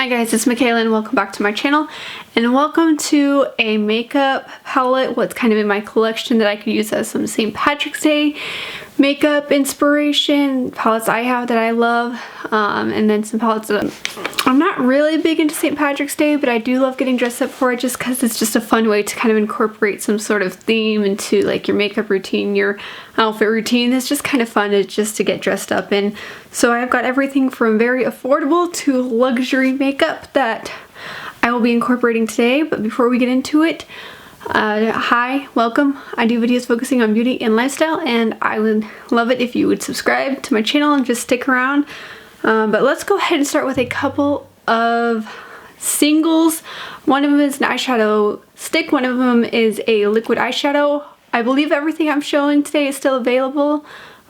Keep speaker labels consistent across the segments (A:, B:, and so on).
A: Hi guys, it's Machaela and welcome back to my channel, and welcome to a makeup palette, what's kind of in my collection that I could use as some St. Patrick's Day makeup inspiration, palettes I have that I love, and then some palettes that I'm not really big into St. Patrick's Day, but I do love getting dressed up for it just because it's just a fun way to kind of incorporate some sort of theme into like your makeup routine, your outfit routine. It's just kind of fun just to get dressed up in. So I've got everything from very affordable to luxury makeup that I will be incorporating today. But before we get into it, hi, welcome. I do videos focusing on beauty and lifestyle, and I would love it if you would subscribe to my channel and just stick around. But let's go ahead and start with a couple of singles. One of them is an eyeshadow stick, one of them is a liquid eyeshadow. I believe everything I'm showing today is still available.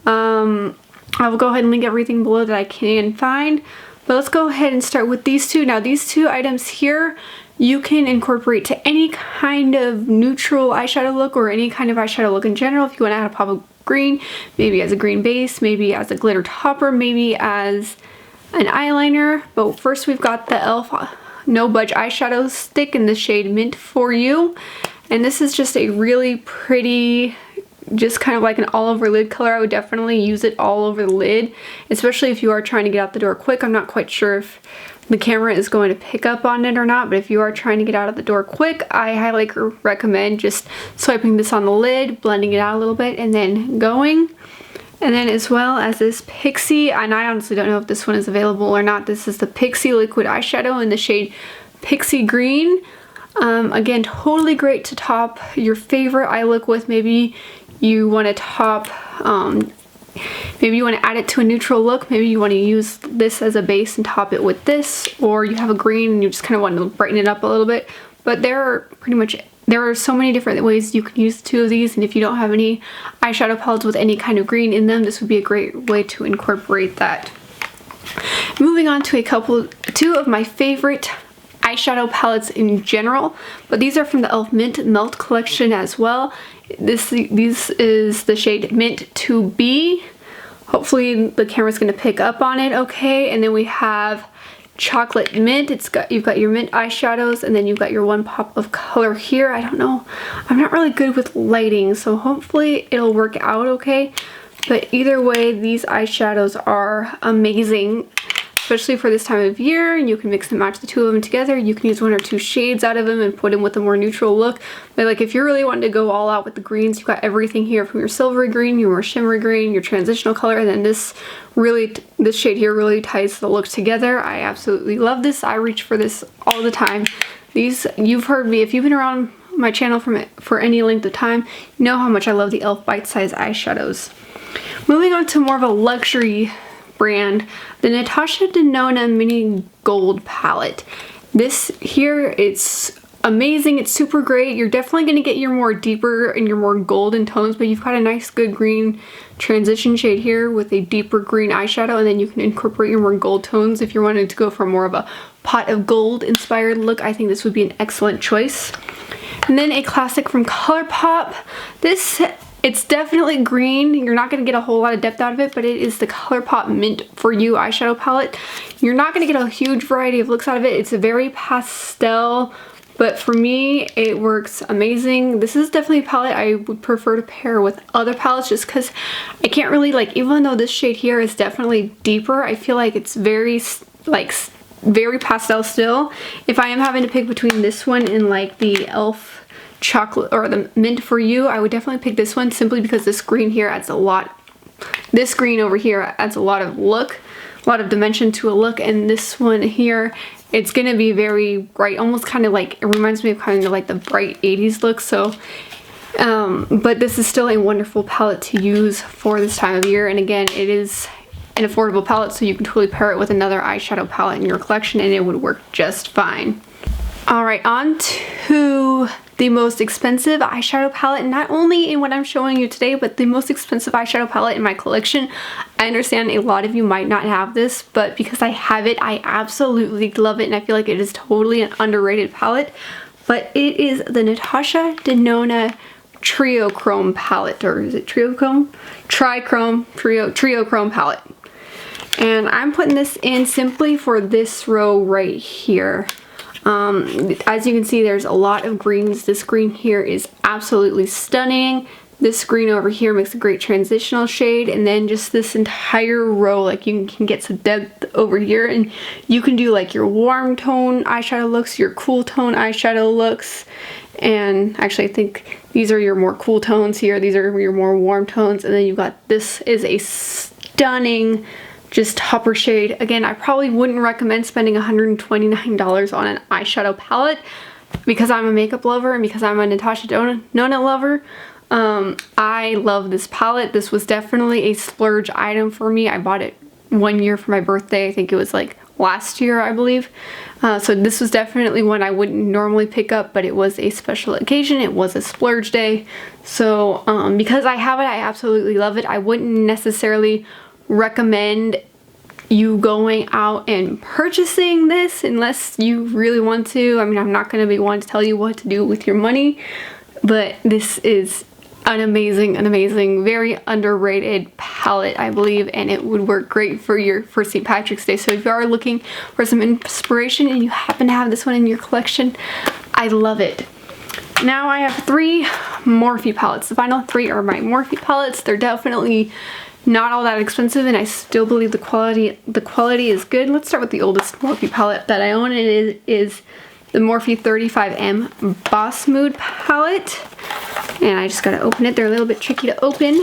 A: I will go ahead and link everything below that I can find. But let's go ahead and start with these two. Now these two items here, you can incorporate to any kind of neutral eyeshadow look or any kind of eyeshadow look in general. If you want to add a pop of green, maybe as a green base, maybe as a glitter topper, maybe as an eyeliner. But first we've got the E.L.F. No Budge eyeshadow stick in the shade Mint For You. And this is just a really pretty, just kind of like an all over lid color. I would definitely use it all over the lid, especially if you are trying to get out the door quick. I'm not quite sure if the camera is going to pick up on it or not, but if you are trying to get out of the door quick, I highly recommend just swiping this on the lid, blending it out a little bit, and then going. And then as well as this Pixi, and I honestly don't know if this one is available or not, this is the Pixi liquid eyeshadow in the shade PixiGreen. Again, totally great to top your favorite eye look with. Maybe you want to top, maybe you want to add it to a neutral look. Maybe you want to use this as a base and top it with this, or you have a green and you just kind of want to brighten it up a little bit. But there are so many different ways you can use two of these, and if you don't have any eyeshadow palettes with any kind of green in them, this would be a great way to incorporate that. Moving on to two of my favorite eyeshadow palettes in general, but these are from the E.L.F. Mint Melt collection as well. This is the shade Mint 2B. Hopefully the camera's going to pick up on it okay. And then we have Chocolate Mint. You've got your mint eyeshadows, and then you've got your one pop of color here. I don't know, I'm not really good with lighting, so hopefully it'll work out okay. But either way, these eyeshadows are amazing, especially for this time of year. You can mix and match the two of them together. You can use one or two shades out of them and put them with a more neutral look. But like if you're really wanting to go all out with the greens, you've got everything here from your silvery green, your more shimmery green, your transitional color, and then this shade here really ties the look together. I absolutely love this. I reach for this all the time. These, you've heard me, if you've been around my channel for any length of time, you know how much I love the E.L.F. bite-size eyeshadows. Moving on to more of a luxury brand, the Natasha Denona Mini Gold palette. This here, it's amazing, it's super great. You're definitely going to get your more deeper and your more golden tones, but you've got a nice good green transition shade here with a deeper green eyeshadow, and then you can incorporate your more gold tones if you're wanting to go for more of a pot of gold inspired look. I think this would be an excellent choice. And then a classic from Colourpop. It's definitely green. You're not going to get a whole lot of depth out of it, but it is the Colourpop Mint For You eyeshadow palette. You're not going to get a huge variety of looks out of it. It's a very pastel, but for me, it works amazing. This is definitely a palette I would prefer to pair with other palettes just because I can't really, like, even though this shade here is definitely deeper, I feel like it's very, like, very pastel still. If I am having to pick between this one and, like, the E.L.F. chocolate or the Mint For You, I would definitely pick this one simply because this green here adds a lot. This green over here adds a lot of look, a lot of dimension to a look, and this one here, it's gonna be very bright, almost kind of like, it reminds me of kind of like the bright 80s look. So but this is still a wonderful palette to use for this time of year, and again, it is an affordable palette, so you can totally pair it with another eyeshadow palette in your collection and it would work just fine. Alright, on to the most expensive eyeshadow palette, not only in what I'm showing you today, but the most expensive eyeshadow palette in my collection. I understand a lot of you might not have this, but because I have it, I absolutely love it, and I feel like it is totally an underrated palette. But it is the Natasha Denona Triochrome palette, or is it Triochrome? Triochrome palette. And I'm putting this in simply for this row right here. As you can see, there's a lot of greens. This green here is absolutely stunning. This green over here makes a great transitional shade, and then just this entire row, like you can get some depth over here, and you can do like your warm tone eyeshadow looks, your cool tone eyeshadow looks, and actually I think these are your more cool tones here, these are your more warm tones, and then you've got, this is a stunning just topper shade. Again, I probably wouldn't recommend spending $129 on an eyeshadow palette because I'm a makeup lover and because I'm a Natasha Denona lover. I love this palette. This was definitely a splurge item for me. I bought it 1 year for my birthday. I think it was like last year, I believe. So this was definitely one I wouldn't normally pick up, but it was a special occasion. It was a splurge day. So because I have it, I absolutely love it. I wouldn't necessarily recommend you going out and purchasing this unless you really want to. I mean, I'm not going to be one to tell you what to do with your money, but this is an amazing, very underrated palette, I believe, and it would work great for St. Patrick's Day. So if you are looking for some inspiration and you happen to have this one in your collection, I love it. Now I have 3 Morphe palettes. The final 3 are my Morphe palettes. They're definitely not all that expensive, and I still believe the quality is good. Let's start with the oldest Morphe palette that I own, and it is the Morphe 35M Boss Mood palette. And I just gotta open it. They're a little bit tricky to open,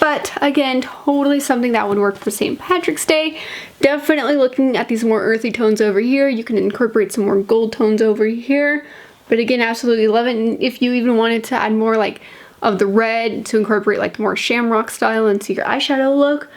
A: but again, totally something that would work for St. Patrick's Day. Definitely looking at these more earthy tones over here. You can incorporate some more gold tones over here, but again, absolutely love it. And if you even wanted to add more like of the red to incorporate like more shamrock style into your eyeshadow look,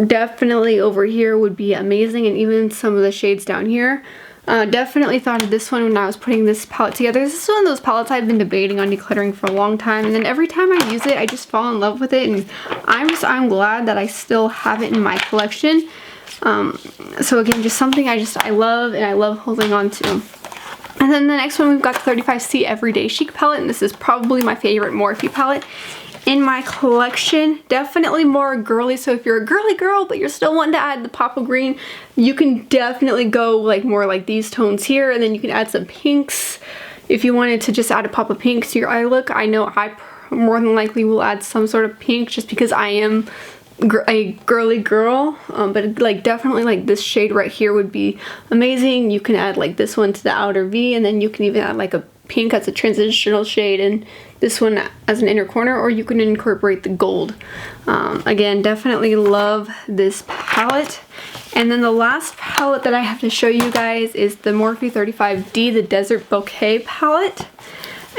A: definitely over here would be amazing. And even some of the shades down here. Definitely thought of this one when I was putting this palette together. This is one of those palettes I've been debating on decluttering for a long time, and then every time I use it, I just fall in love with it, and I'm glad that I still have it in my collection. So again, just something I love, and I love holding on to. And then the next one, we've got the 35C Everyday Chic palette, and this is probably my favorite Morphe palette in my collection. Definitely more girly, so if you're a girly girl but you're still wanting to add the pop of green, you can definitely go like more like these tones here, and then you can add some pinks if you wanted to just add a pop of pink to your eye look. I know I more than likely will add some sort of pink just because I am a girly girl, but like definitely like this shade right here would be amazing. You can add like this one to the outer V, and then you can even add like a pink as a transitional shade and this one as an inner corner, or you can incorporate the gold. Again, definitely love this palette. And then the last palette that I have to show you guys is the Morphe 35D, the Desert Bouquet palette.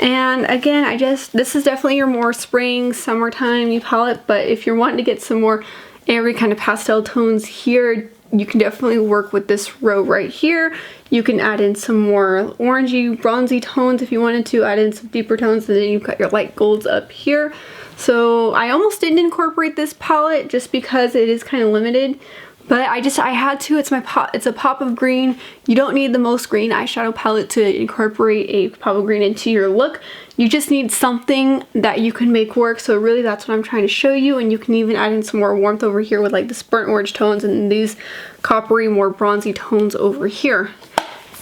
A: And again, this is definitely your more spring, summertime palette, but if you're wanting to get some more airy kind of pastel tones here, you can definitely work with this row right here. You can add in some more orangey, bronzy tones if you wanted to, add in some deeper tones, and then you've got your light golds up here. So I almost didn't incorporate this palette just because it is kind of limited, but I had to. It's a pop of green. You don't need the most green eyeshadow palette to incorporate a pop of green into your look. You just need something that you can make work. So really that's what I'm trying to show you. And you can even add in some more warmth over here with like this burnt orange tones and these coppery, more bronzy tones over here.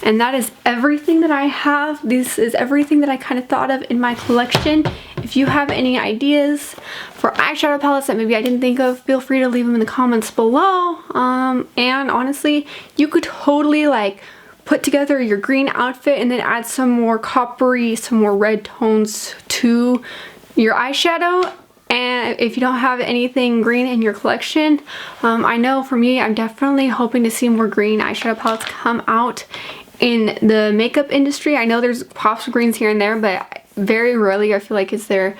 A: And that is everything that I have. This is everything that I kind of thought of in my collection. If you have any ideas for eyeshadow palettes that maybe I didn't think of, feel free to leave them in the comments below. And honestly, you could totally like put together your green outfit and then add some more coppery, some more red tones to your eyeshadow. And if you don't have anything green in your collection, I know for me, I'm definitely hoping to see more green eyeshadow palettes come out in the makeup industry. I know there's pops of greens here and there, but very rarely I feel like is there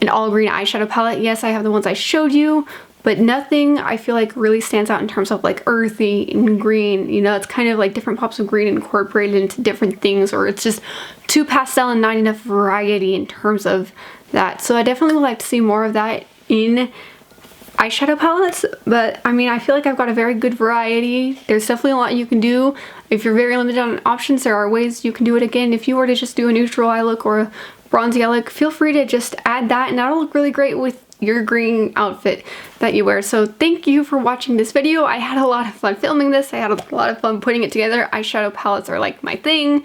A: an all green eyeshadow palette. Yes, I have the ones I showed you, but nothing I feel like really stands out in terms of like earthy and green. You know, it's kind of like different pops of green incorporated into different things, or it's just too pastel and not enough variety in terms of that. So I definitely would like to see more of that in eyeshadow palettes, but I mean, I feel like I've got a very good variety. There's definitely a lot you can do. If you're very limited on options, there are ways you can do it. Again, if you were to just do a neutral eye look or a bronzy eye look, feel free to just add that, and that'll look really great with your green outfit that you wear. So thank you for watching this video. I had a lot of fun filming this. I had a lot of fun putting it together. Eyeshadow palettes are like my thing.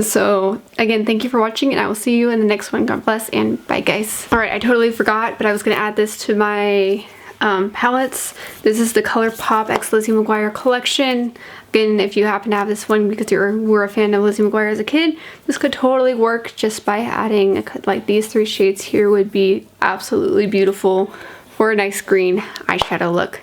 A: So again, thank you for watching, and I will see you in the next one. God bless, and bye guys. Alright, I totally forgot, but I was gonna add this to my palettes. This is the Colourpop x Lizzie McGuire collection. Again, if you happen to have this one because you were a fan of Lizzie McGuire as a kid, this could totally work just by adding like these 3 shades here would be absolutely beautiful for a nice green eyeshadow look.